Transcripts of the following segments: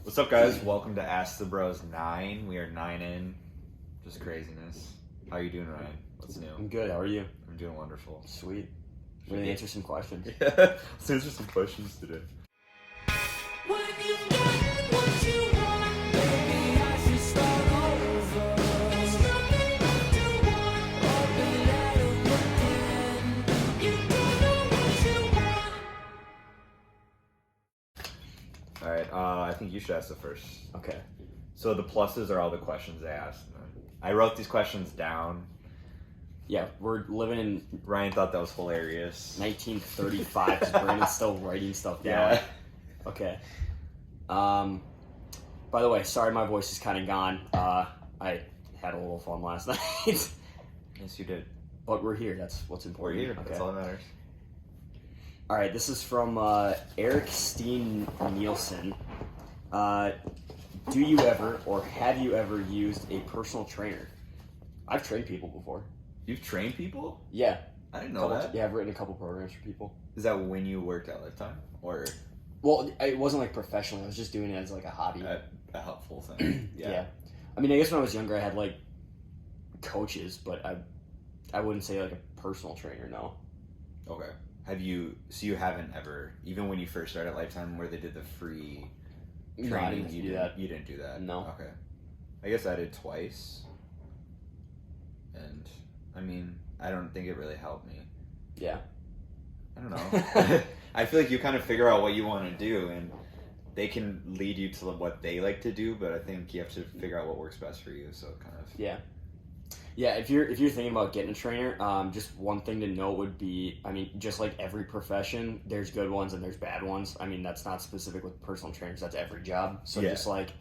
What's up, guys? Welcome to Ask the Bros 9. We are 9 in. Just craziness. How are you doing, Ryan? What's new? I'm good. How are you? I'm doing wonderful. Sweet. We're going to answer some questions. Yeah. Let's answer some questions today. When you've got what you want, baby, I should start over. There's nothing left to want, or be let again. You don't know what you want. Alright, I think you should ask the first. Okay. So the pluses are all the questions they asked. I wrote these questions down. Yeah, we're living in Ryan thought that was hilarious. 1935 because Brandon's still writing stuff down. Yeah. Okay. By the way, sorry my voice is kind of gone. I had a little fun last night. Yes, you did. But we're here. That's what's We're important. here. Okay. That's all that matters. All right, this is from Eric Steen Nielsen. Do you ever or have you ever used a personal trainer? I've trained people before. You've trained people? Yeah. I didn't know that. Yeah, I've written a couple programs for people. Is that when you worked at Lifetime? Or Well, it wasn't like professionally. I was just doing it as like a hobby. a helpful thing? Yeah. I mean, I guess when I was younger, I had like coaches, but I wouldn't say like a personal trainer. No. Okay. So you haven't ever, even when you first started at Lifetime where they did the free training, No, I didn't do that. You didn't do that? No. Okay. I guess I did twice. And, I mean, I don't think it really helped me. Yeah. I don't know. I feel like you kind of figure out what you want to do, and they can lead you to what they like to do, but I think you have to figure out what works best for you, so kind of... Yeah. Yeah, if you're thinking about getting a trainer, just one thing to note would be, I mean, just like every profession, there's good ones and there's bad ones. I mean, that's not specific with personal trainers. That's every job. So Yeah. just like,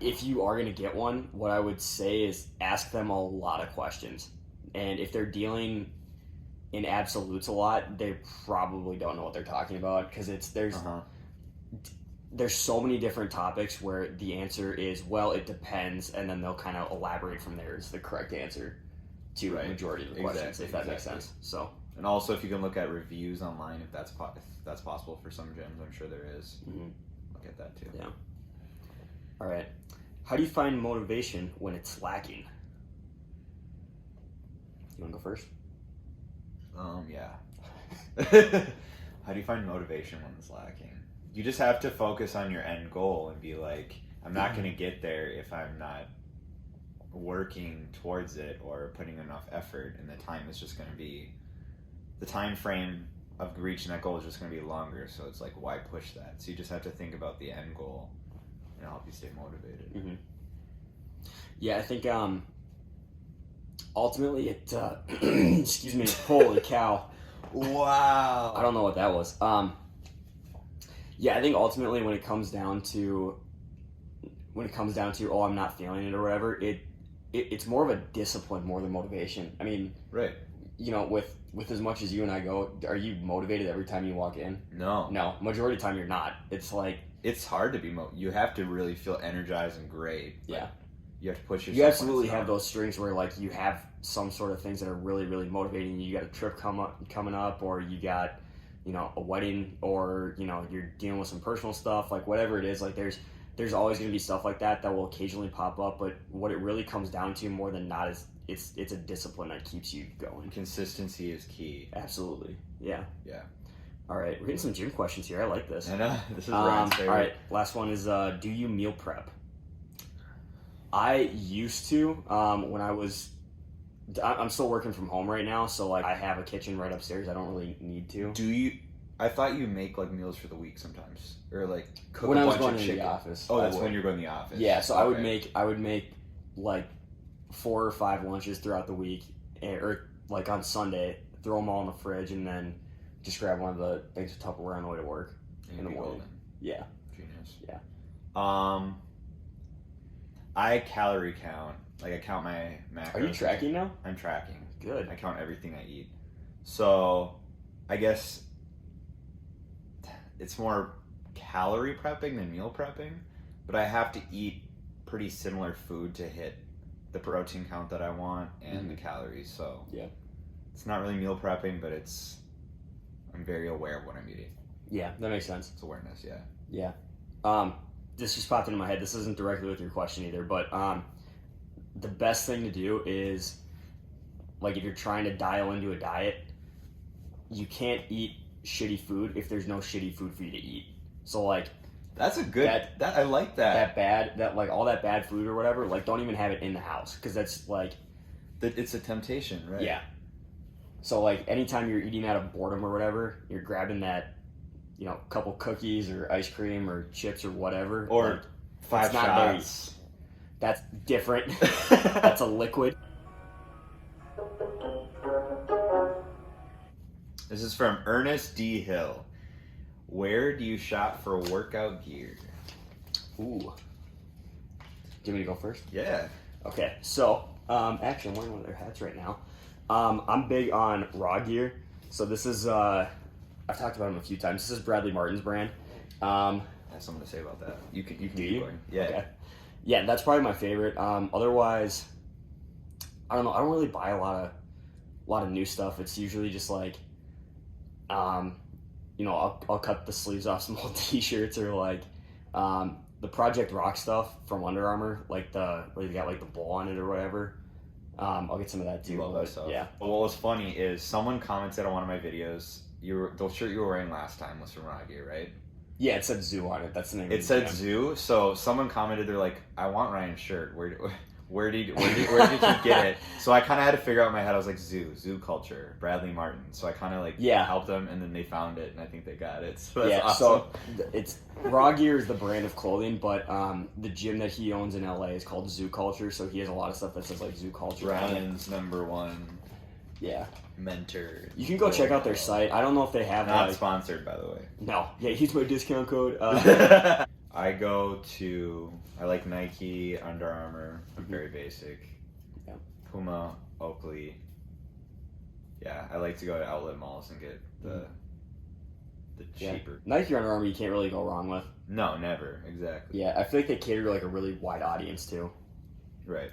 if you are going to get one, what I would say is ask them a lot of questions. And if they're dealing in absolutes a lot, they probably don't know what they're talking about because there's so many different topics where the answer is, well, it depends, and then they'll kind of elaborate from there is the correct answer to a majority of the questions, if that makes sense. So, and also, if you can look at reviews online, if that's possible for some gyms, I'm sure there is. Look at that too. Yeah. All right. How do you find motivation when it's lacking? You want to go first? Yeah. How do you find motivation when it's lacking? You just have to focus on your end goal and be like, I'm not going to get there if I'm not working towards it or putting enough effort, and the time is just going to be, the time frame of reaching that goal is just going to be longer, so it's like, why push that? So you just have to think about the end goal and help you stay motivated. Mm-hmm. Yeah, I think ultimately it, excuse me, holy cow. Wow. I don't know what that was. Yeah, I think ultimately when it comes down to, oh, I'm not feeling it or whatever, it's more of a discipline more than motivation. I mean, Right. you know, with as much as you and I go, are you motivated every time you walk in? No. No, majority of the time you're not. It's like, It's hard to be you have to really feel energized and great. yeah. You have to push yourself. You absolutely when it's have hard. those strings where like you have some sort of things that are really, really motivating you. You got a trip coming up, or you got, you know, a wedding, or, you know, you're dealing with some personal stuff, like whatever it is, like there's always going to be stuff like that will occasionally pop up, but what it really comes down to more than not is it's a discipline that keeps you going. Consistency is key. Absolutely. Yeah. Yeah. All right, we're getting some gym questions here. I like this. I know. This is Ryan's favorite. All right, last one is, do you meal prep? I used to, when I'm still working from home right now, so like I have a kitchen right upstairs. I don't really need to. Do you? I thought you make like meals for the week sometimes, or like cook When a I was bunch going of to chicken. the office. Oh, I that's would. when you're going to the office. Yeah, so I would Okay. make like 4 or 5 lunches throughout the week, or like on Sunday, throw them all in the fridge, and then just grab one of the things of Tupperware on the way to work in the morning. Yeah. Genius. Yeah. I calorie count. Like I count my macros. Are you tracking now? I'm tracking. Good. I count everything I eat. So, I guess it's more calorie prepping than meal prepping, but I have to eat pretty similar food to hit the protein count that I want and the calories. So, Yeah. it's not really meal prepping, but I'm very aware of what I'm eating. Yeah, that makes sense. It's awareness, yeah. Yeah. This just popped into my head. This isn't directly with your question either, but the best thing to do is, like, if you're trying to dial into a diet, you can't eat shitty food if there's no shitty food for you to eat. So, like, That's a good. That I like that. all that bad food or whatever, like, don't even have it in the house, because that's like, It's a temptation, right? yeah. So, like, anytime you're eating out of boredom or whatever, you're grabbing that, couple cookies or ice cream or chips or whatever. Or like, 5 it's not there. shots. That's different. That's a liquid. This is from Ernest D. Hill. Where do you shop for workout gear? Ooh. Do you want me to go first? Yeah. Okay, so, actually, I'm wearing one of their hats right now. I'm big on Raw Gear. So this is, I've talked about them a few times. This is Bradley Martin's brand. I have something to say about that. You can Do keep you? going. Yeah. Okay. Yeah, that's probably my favorite. Otherwise, I don't know. I don't really buy a lot of new stuff. It's usually just like, I'll cut the sleeves off some old T-shirts, or like the Project Rock stuff from Under Armour, like where they got like the bull on it or whatever. I'll get some of that too. Love that stuff. Yeah. But what was funny is someone commented on one of my videos. The shirt you were wearing last time was from Raw Gear, right? Yeah, it said Zoo on it. That's the name. It of said the Zoo. So someone commented, they're like, "I want Ryan's shirt. Where did you get it?" So I kind of had to figure out in my head. I was like, Zoo Culture, Bradley Martin. So I kind of like helped them, and then they found it, and I think they got it. So that's awesome. So it's Raw Gear is the brand of clothing, but the gym that he owns in LA is called Zoo Culture. So he has a lot of stuff that says like Zoo Culture. Ryan's #1 mentor. You can go check out their site. I don't know if they have Not sponsored, by the way. No. Yeah, use my discount code. I like Nike, Under Armour, very basic. Yeah. Puma, Oakley. Yeah, I like to go to outlet malls and get the cheaper. Nike or Under Armour, you can't really go wrong with. No, never. Exactly. Yeah, I feel like they cater to like a really wide audience too. Right.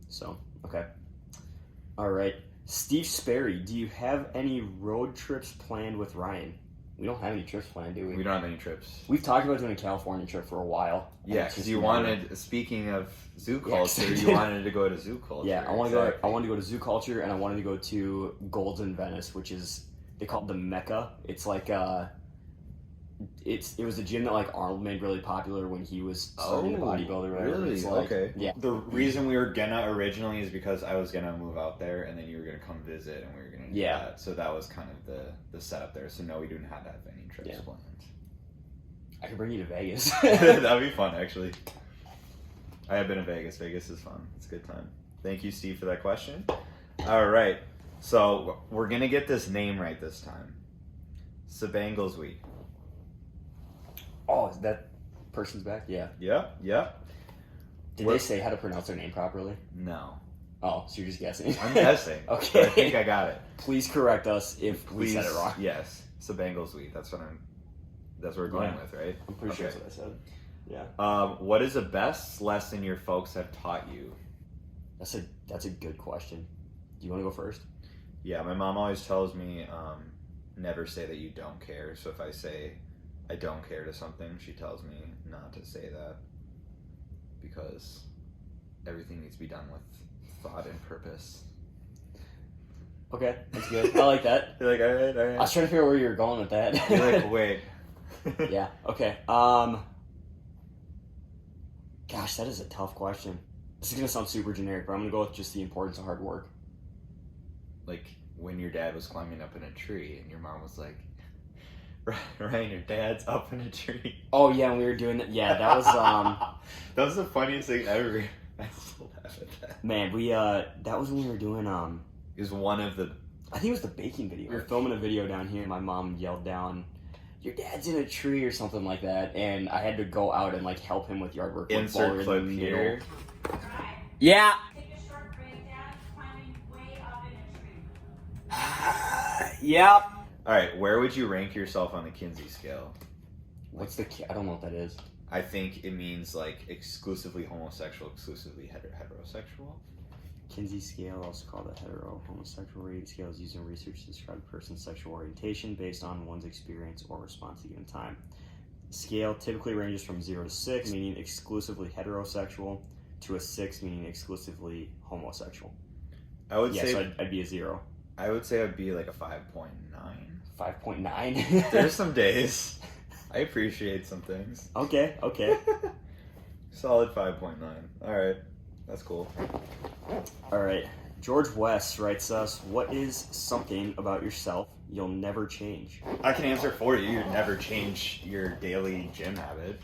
So, okay. All right. Steve Sperry, do you have any road trips planned with Ryan? We don't have any trips planned, do we? We don't have any trips. We've talked about doing a California trip for a while. Yeah, because you wanted, speaking of Zoo Culture, you wanted to go to Zoo Culture. Yeah, I wanted to go to Zoo Culture, and I wanted to go to Golden Venice, which is, they call it the Mecca. It's like it was a gym that like Arnold made really popular when he was starting to bodybuilder. Really? It's like, okay. Yeah. The reason we were gonna originally is because I was gonna move out there, and then you were gonna come visit, and we were gonna do that. So that was kind of the setup there. So no, we didn't have to have any trips planned. I could bring you to Vegas. That'd be fun, actually. I have been to Vegas. Vegas is fun. It's a good time. Thank you, Steve, for that question. All right. So we're gonna get this name right this time. Sabanglesweet. Oh, is that person's back? Yeah. Yep. Did they say how to pronounce their name properly? No. Oh, so you're just guessing? I'm guessing. Okay. But I think I got it. Please correct us if we said it wrong. Yes. Sabanglesweet. That's what we're going with, right? I'm pretty sure that's what I said. Yeah. What is the best lesson your folks have taught you? That's a good question. Do you want to go first? Yeah, my mom always tells me never say that you don't care. So if I say I don't care to something, she tells me not to say that, because everything needs to be done with thought and purpose. Okay, that's good. I like that. You're like, all right. I was trying to figure out where you were going with that. You're like, wait. Yeah. Okay. Gosh, that is a tough question. This is gonna sound super generic, but I'm gonna go with just the importance of hard work. Like when your dad was climbing up in a tree, and your mom was like, Ryan, your dad's up in a tree. Oh yeah, and we were doing that. Yeah, that was that was the funniest thing ever. I still laugh at that. Man, we that was when we were doing It was one of the. I think it was the baking video. We were filming a video down here, and my mom yelled down, "Your dad's in a tree" or something like that, and I had to go out and like help him with yard work. Insert clip here. Yeah. Take a short break, Dad's climbing way up in a tree. Yep. All right, where would you rank yourself on the Kinsey scale? What's I don't know what that is. I think it means like exclusively homosexual, exclusively heterosexual. Kinsey scale, also called the hetero-homosexual rating scale, is used in research to describe a person's sexual orientation based on one's experience or response at a given time. scale typically ranges from 0 to 6, meaning exclusively heterosexual, to a 6, meaning exclusively homosexual. I would Yeah, say so I'd be a 0. I would say I'd be like a 5.9. 5.9? There's some days. I appreciate some things. Okay. Solid 5.9. All right, that's cool. All right. George West writes us, what is something about yourself you'll never change? I can answer for you. You'd never change your daily gym habit.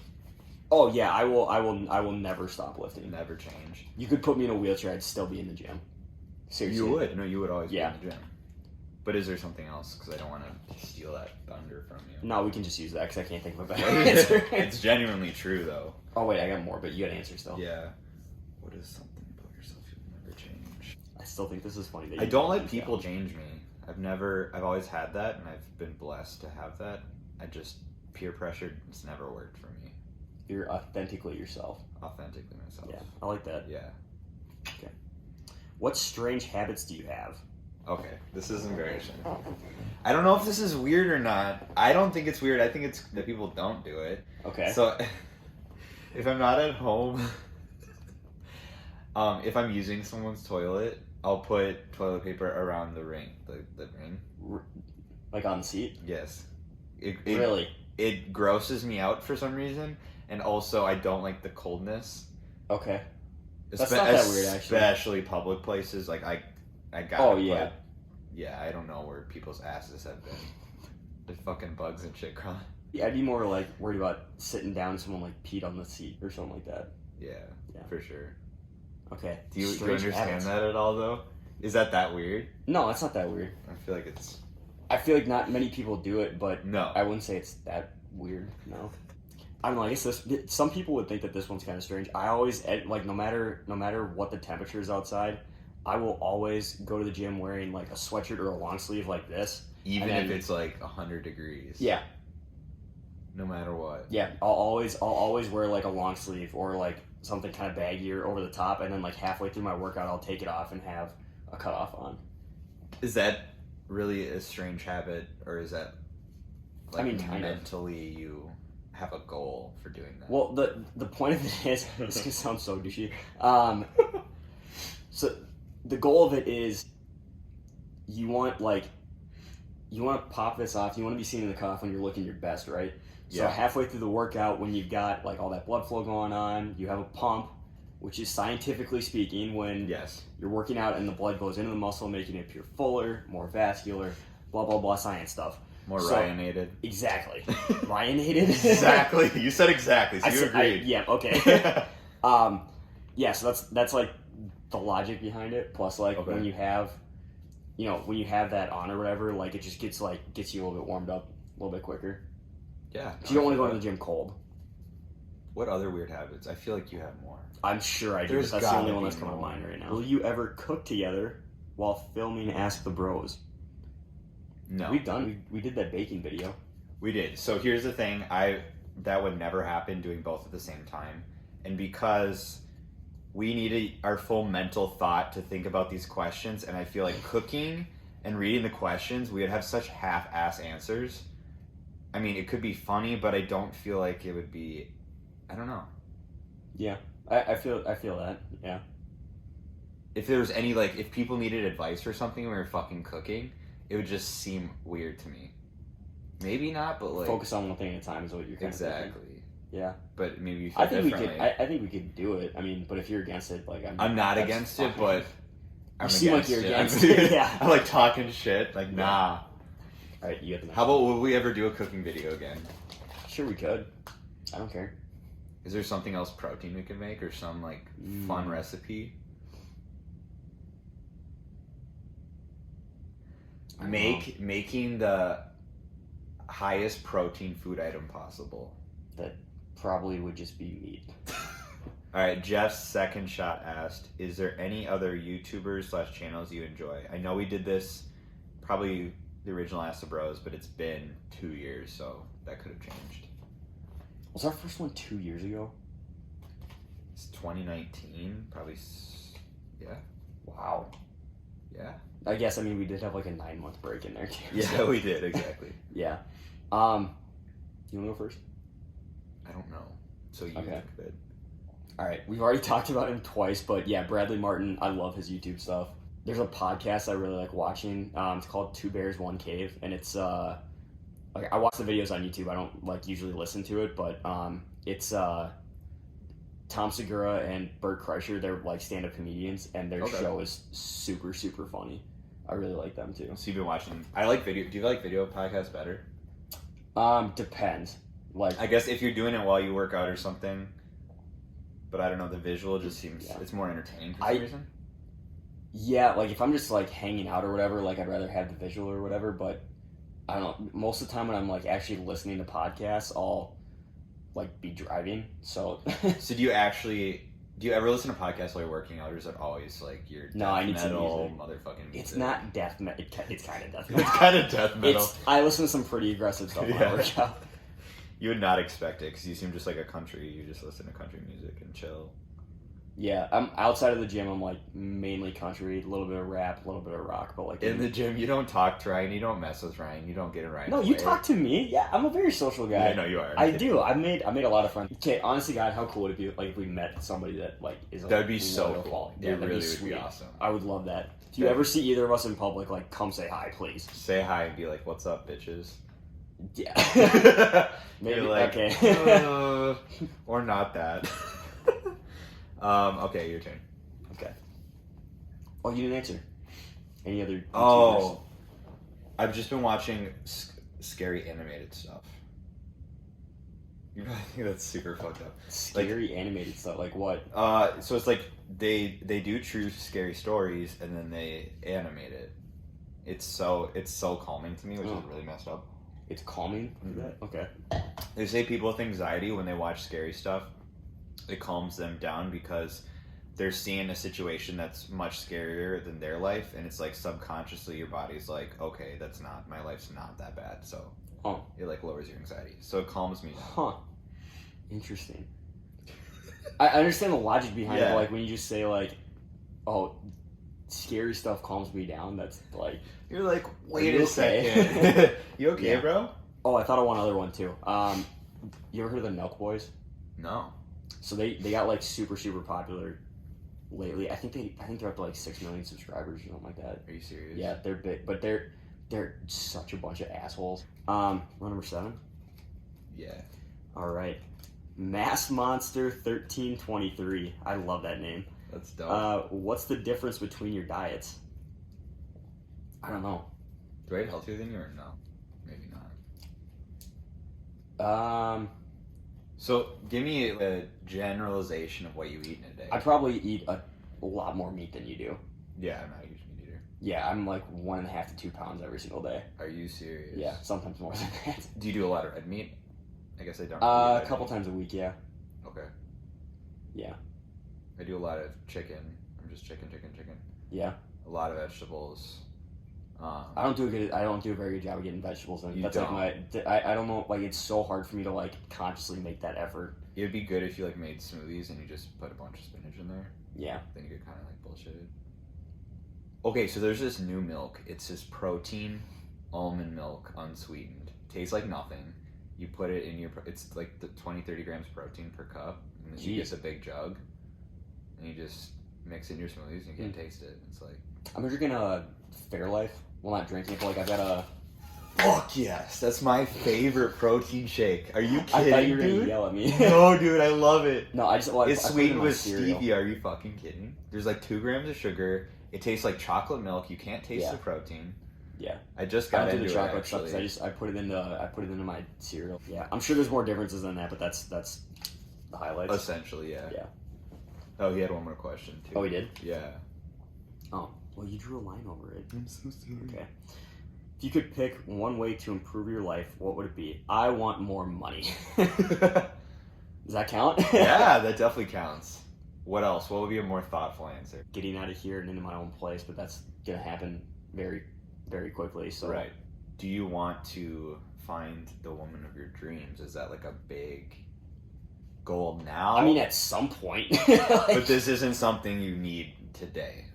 Oh yeah, I will never stop lifting. Never change. You could put me in a wheelchair, I'd still be in the gym. Seriously. You would. No, you would always Yeah. be in the gym. But is there something else? Because I don't want to steal that thunder from you. No, we can just use that because I can't think of a better answer. It's genuinely true, though. Oh wait, I got more, but you got an answer still. Yeah. What is something about yourself you'll never change? I still think this is funny. That I you don't put let these people down. change me. I've always had that, and I've been blessed to have that. I just, peer pressure, it's never worked for me. You're authentically yourself. Authentically myself. Yeah, I like that. Yeah. What strange habits do you have? Okay, this is embarrassing. I don't know if this is weird or not. I don't think it's weird. I think it's that people don't do it. Okay. So, if I'm not at home, if I'm using someone's toilet, I'll put toilet paper around the ring. The ring. Like on the seat? Yes. It Really? It grosses me out for some reason, and also I don't like the coldness. Okay. That's not that weird, actually. Especially public places. Like I got. Oh, yeah. Yeah, I don't know where people's asses have been. The fucking bugs and shit crawling. Yeah, I'd be more like worried about sitting down and someone like peed on the seat or something like that. Yeah, Yeah. for sure. Okay. Do you Strange understand habits. that at all, though? Is that weird? No, it's not that weird. I feel like it's... I feel like not many people do it, but No. I wouldn't say it's that weird. No. I don't know. I guess some people would think that this one's kind of strange. I always like no matter what the temperature is outside, I will always go to the gym wearing like a sweatshirt or a long sleeve like this. Even and if then- it's like 100 degrees. Yeah, No matter what. yeah. I'll always wear like a long sleeve or like something kind of baggier over the top, and then like halfway through my workout, I'll take it off and have a cutoff on. Is that really a strange habit, or is that like I mean, kind of. mentally you have a goal for doing that? Well, the point of it is, this can sound so douchey. So the goal of it is you want to pop this off. You want to be seen in the cutoff when you're looking your best, right? So Yeah. halfway through the workout, when you've got like all that blood flow going on, you have a pump, which is scientifically speaking when Yes. you're working out and the blood goes into the muscle, making it appear fuller, more vascular, blah blah blah science stuff. More So- Ryanated. Exactly. Ryanated. Exactly. You said exactly, so I you said- agreed. yeah. Okay. Yeah. So that's like the logic behind it. Plus, like Okay. when you have, when you have that on or whatever, like it just gets you a little bit warmed up a little bit quicker. Yeah. So you don't want to go to the gym cold. What other weird habits? I feel like you have more. I'm sure I do. There's But that's the only gotta one be that's coming to more. mind right now. Will you ever cook together while filming Ask the Bros? No. We did that baking video. We did. So here's the thing. That would never happen doing both at the same time. And because we needed our full mental thought to think about these questions, and I feel like cooking and reading the questions, we would have such half-ass answers. I mean, it could be funny, but I don't feel like it would be... I don't know. Yeah, I feel that. Yeah. If there was any, like, if people needed advice for something when we were fucking cooking, it would just seem weird to me. Maybe not, but like... Focus on one thing at a time is what you're kind of thinking. Exactly. Yeah. But maybe you I feel think we could. differently. I think we could do it. I mean, but if you're against it, like I'm not that's against it, fine. but I'm seem like against you're it. against it, yeah. I like talking shit. Like, nah. All right, you get the next How one. about will we ever do a cooking video again? Sure, we could. I don't care. Is there something else protein we could make, or some like fun recipe? I don't Making the highest protein food item possible. That probably would just be meat. All right, Jeff's second shot asked, "Is there any other YouTubers/channels you enjoy?" I know we did this, probably the original Ask the Bros, but it's been 2 years, so that could have changed. Was our first one 2 years ago? It's 2019, probably. Yeah, Wow. yeah, I guess. I mean, we did have like a 9-month break in there too. yeah. so- We did exactly. Yeah. You want to go first? I don't know. So you Okay. think of it. All right, we've already talked about him twice, but yeah, Bradley Martin, I love his YouTube stuff. There's a podcast I really like watching. It's called Two Bears, One Cave, and it's like I watch the videos on YouTube. I don't like usually listen to it, but it's Tom Segura and Bert Kreischer. They're like stand-up comedians, and their Okay. show is super, super funny. I really like them too. So you've been watching. I like video. Do you like video podcasts better? Depends. Like I guess if you're doing it while you work out or something. But I don't know. The visual just seems it's more entertaining for some reason. yeah, like if I'm just like hanging out or whatever, like I'd rather have the visual or whatever. But I don't know. Most of the time when I'm like actually listening to podcasts, I'll like be driving. So So do you ever listen to podcasts while you're working out, or is it always like your No, death I need some metal music. motherfucking music? it's not death metal. It's kind of death It's metal. kind of death metal. I listen to some pretty aggressive stuff when I Yeah. work out. You would not expect it because you seem just like a country. You just listen to country music and chill. Yeah, I'm outside of the gym. I'm like mainly country, a little bit of rap, a little bit of rock, but like In the gym, you don't talk to Ryan. You don't mess with Ryan. You don't get in Ryan's No, you way. talk to me. Yeah, I'm a very social guy. Yeah, no, you are. I do. I made a lot of friends. Okay, honestly, God, how cool would it be like if we met somebody that like is like, That'd be so loyal cool. following? It Yeah, that'd really be would sweet. be awesome. I would love that. If you ever see either of us in public, like come say hi, please. Say hi and be like, "What's up, bitches?" Yeah. Maybe. You're like, Okay. or not that. Okay, your turn. Okay. Oh, you didn't answer. Any other? YouTubers? Oh, I've just been watching scary animated stuff. You probably think that's super fucked up. Scary animated stuff. Like what? So it's like they do true scary stories and then they animate it. It's so calming to me, which is really messed up. It's calming. Mhm. Okay. They say people with anxiety, when they watch scary stuff, it calms them down because they're seeing a situation that's much scarier than their life, and it's like subconsciously your body's like, okay, my life's not that bad, so it like lowers your anxiety. So it calms me down. Huh. Interesting. I understand the logic behind it, Yeah. but like when you just say like, oh, scary stuff calms me down, that's like, You're like, wait you a okay? second. You okay, Yeah. bro? oh, I thought of one other one too. You ever heard of the Milk Boys? No. So they got like super popular lately. I think they're up to like 6 million subscribers or something like that. Are you serious? Yeah, they're big, but they're such a bunch of assholes. Run number 7. Yeah. All right, Mass Monster 1323. I love that name. That's dope. What's the difference between your diets? I don't know. Do I eat healthier than you or no? Maybe not. So give me a generalization of what you eat in a day. I probably eat a lot more meat than you do. Yeah, I'm not a huge meat eater. Yeah, I'm like 1.5 to 2 pounds every single day. Are you serious? Yeah, sometimes more than that. Do you do a lot of red meat? I guess I don't. A couple times a week, yeah. Okay. Yeah. I do a lot of chicken. I'm just chicken. Yeah. A lot of vegetables. I don't do a very good job of getting vegetables in. You That's don't. like I don't know, like it's so hard for me to like consciously make that effort. It'd be good if you like made smoothies and you just put a bunch of spinach in there. Yeah. Then you get kind of like bullshitted. Okay, so there's this new milk. It's this protein almond milk, unsweetened. Tastes like nothing. You put it in it's like the 20-30 grams protein per cup. And then you Jeez. get a big jug. And you just mix it in your smoothies and you can't taste it. It's like... I'm drinking a Fairlife. Well, not drinking it, but like I've got a... Fuck yes! That's my favorite protein shake. Are you kidding, I thought you were dude? gonna yell at me. No, dude, I love it. No, I just... Well, It's I put it sweetened in my with cereal. stevia. Are you fucking kidding? There's like 2 grams of sugar. It tastes like chocolate milk. You can't taste Yeah. the protein. Yeah. I just I got don't into do the it chocolate stuff actually. because I put it into my cereal. Yeah, I'm sure there's more differences than that, but that's the highlights. Essentially, yeah. Yeah. Oh, he had one more question too. Oh, he did? Yeah. Oh, well, you drew a line over it. I'm so sorry. Okay. If you could pick one way to improve your life, what would it be? I want more money. Does that count? Yeah, that definitely counts. What else? What would be a more thoughtful answer? Getting out of here and into my own place, but that's gonna happen very, very quickly. So Right. Do you want to find the woman of your dreams? Is that like a big goal now? I mean, at some point. but this isn't something you need today.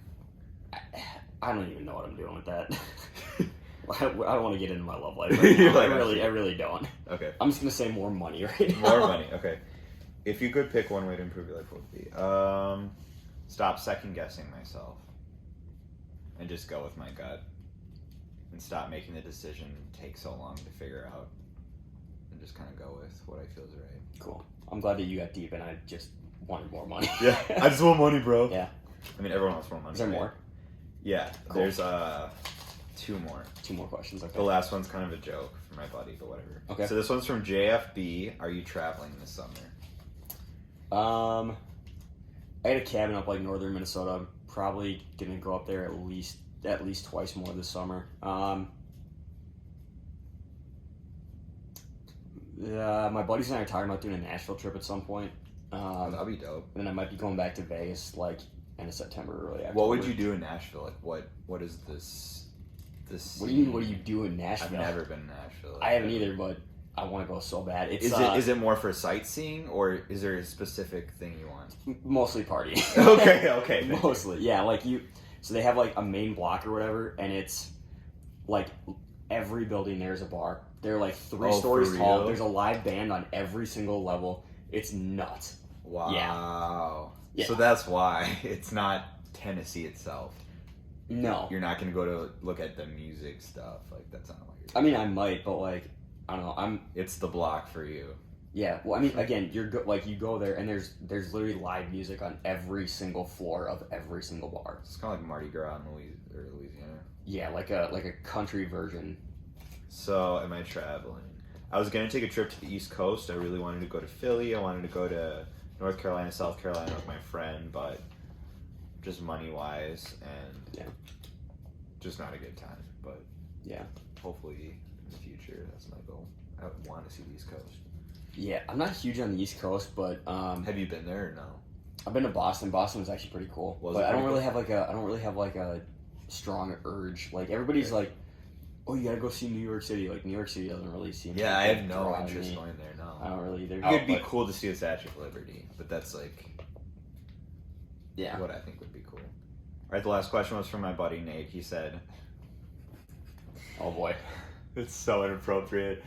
I don't even know what I'm doing with that. I don't want to get into my love life. You're I like, really don't. Okay. I'm just gonna say more money right now. More money. Okay. If you could pick one way to improve your life, what would it be? Stop second guessing myself, and just go with my gut, and stop making the decision take so long to figure out, and just kind of go with what I feel is right. Cool. I'm glad that you got deep, and I just wanted more money. Yeah, I just want money, bro. Yeah. I mean, everyone wants more money. Is there right? more? Yeah. Cool. There's two more. 2 more questions. Okay. The last one's kind of a joke for my buddy, but whatever. Okay. So this one's from JFB. Are you traveling this summer? I had a cabin up like northern Minnesota. I'm probably gonna go up there at least twice more this summer. My buddies and I are talking about doing a Nashville trip at some point. That'd be dope. And then I might be going back to Vegas like end of September, early October. What would you do in Nashville? Like, what is this? What do you mean? What do you do in Nashville? I've never been to Nashville. I haven't either, but I want to go so bad. It's, Is it more for sightseeing, or is there a specific thing you want? Mostly party. Okay. Thank you. Mostly, yeah. Like so they have like a main block or whatever, and it's like every building there's a bar. They're like 3 stories for tall. real? There's a live band on every single level. It's nuts. Wow. Yeah. So that's why it's not Tennessee itself. No. You're not gonna go to look at the music stuff. Like that's not what you're. I mean, I might, but like, I don't know. It's the block for you. Yeah. Well, I mean, again, you go there, and there's literally live music on every single floor of every single bar. It's kind of like Mardi Gras in Louisiana. Yeah, like a country version. So, am I traveling? I was gonna take a trip to the East Coast. I really wanted to go to Philly. I wanted to go to North Carolina, South Carolina with my friend, but just money wise and just not a good time. But yeah, hopefully in the future that's my goal. I want to see the East Coast. Yeah, I'm not huge on the East Coast, but have you been there or no? I've been to Boston. Boston was actually pretty cool, but I don't really have like a strong urge. Like everybody's like, oh, you gotta go see New York City. Like New York City doesn't really seem. Yeah, like I a have no draw to interest me. going there. No, I don't really either. It'd be cool to see the Statue of Liberty, but that's like, yeah, what I think would be cool. All right, the last question was from my buddy Nate. He said, "Oh boy, it's so inappropriate."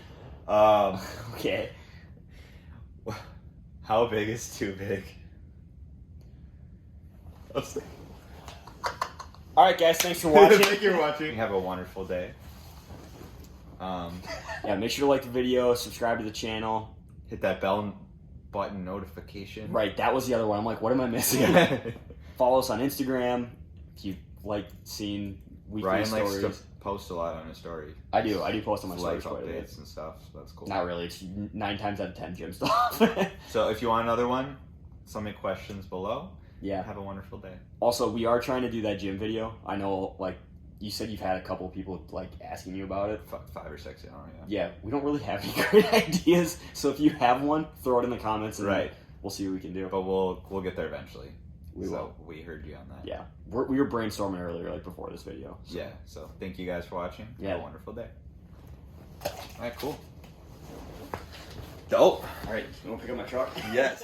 Okay. How big is too big? All right, guys. Thanks for watching. Thank you for watching. Have a wonderful day. Yeah, make sure to like the video, subscribe to the channel. Hit that bell button notification. Right, that was the other one. I'm like, what am I missing? Follow us on Instagram if you like seeing weekly Ryan stories. likes to post a lot on his story. I do post on my Life stories quite a bit. updates and stuff, so that's cool. Not really. It's 9 times out of 10 gym stuff. So if you want another one, submit questions below. Yeah. Have a wonderful day. Also, we are trying to do that gym video. I know, like, you said you've had a couple of people, like, asking you about it. 5 or 6, yeah. Yeah, we don't really have any great ideas. So if you have one, throw it in the comments and we'll see what we can do. But we'll get there eventually. We will. We heard you on that. Yeah. We were brainstorming earlier, like, before this video. So. Yeah, so thank you guys for watching. Yeah. Have a wonderful day. All right, cool. Dope. All right, you want to pick up my truck? Yes.